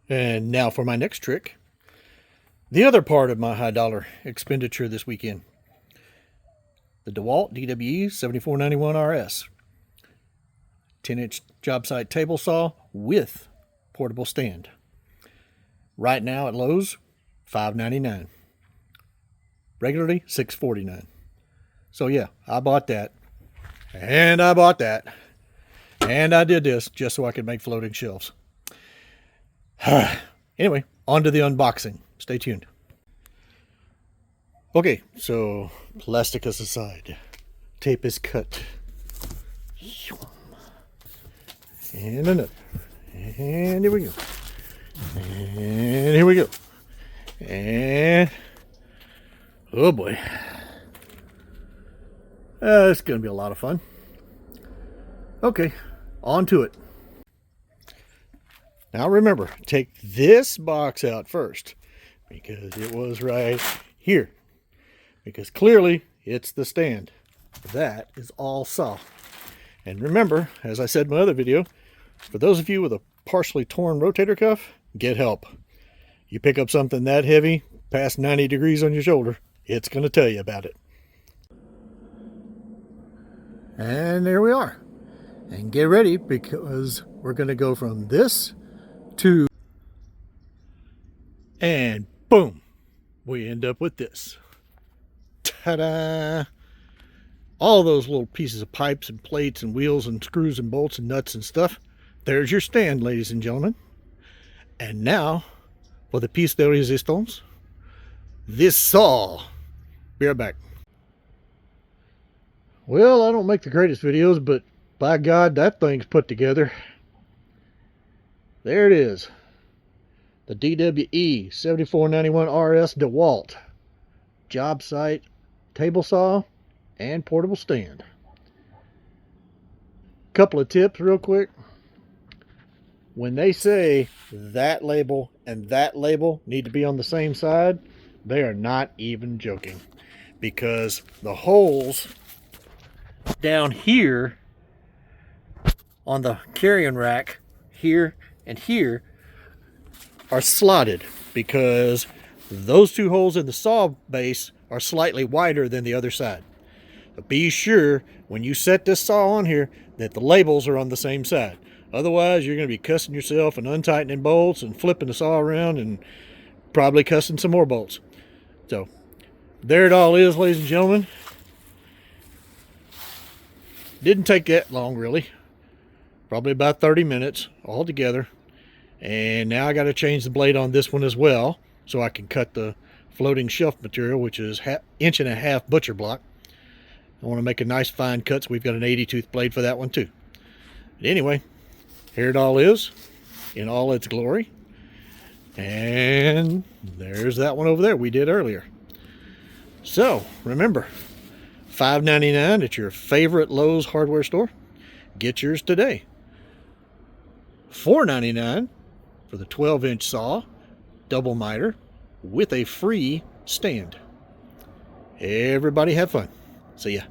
And now for my next trick. The other part of my high dollar expenditure this weekend. The Dewalt DWE7491RS. 10-inch job site table saw with portable stand. Right now at Lowe's, $5.99. Regularly, $6.49. So yeah, I bought that. And I bought that. And I did this just so I could make floating shelves. Anyway, on to the unboxing. Stay tuned. Okay, so plastic is aside. Tape is cut. And another. And here we go. And here we go. And oh boy. It's going to be a lot of fun. Okay, on to it. Now remember, take this box out first because it was right here. Because clearly it's the stand. That is all saw. And remember, as I said in my other video, for those of you with a partially torn rotator cuff, get help. You pick up something that heavy, past 90 degrees on your shoulder, it's going to tell you about it. And there we are. And get ready because we're going to go from this to, and boom, we end up with this. Ta-da! All those little pieces of pipes and plates and wheels and screws and bolts and nuts and stuff. There's your stand, ladies and gentlemen. And now, for the piece de resistance, this saw. Be right back. Well, I don't make the greatest videos, but by God, that thing's put together. There it is. The DWE7491RS Dewalt. Job site, table saw, and portable stand. Couple of tips real quick. When they say that label and that label need to be on the same side, they are not even joking. Because the holes down here on the carrying rack, here and here, are slotted because those two holes in the saw base are slightly wider than the other side. But be sure when you set this saw on here that the labels are on the same side. Otherwise, you're going to be cussing yourself and untightening bolts and flipping the saw around and probably cussing some more bolts. So, there it all is, ladies and gentlemen. Didn't take that long, really. Probably about 30 minutes altogether. And now I got to change the blade on this one as well, so I can cut the floating shelf material, which is 1.5 inch butcher block. I want to make a nice fine cut, so we've got an 80 tooth blade for that one too. But anyway, here it all is in all its glory. And there's that one over there we did earlier. So remember, $5.99 at your favorite Lowe's hardware store. Get yours today. $4.99 for the 12-inch saw, double miter, with a free stand. Everybody have fun. See ya.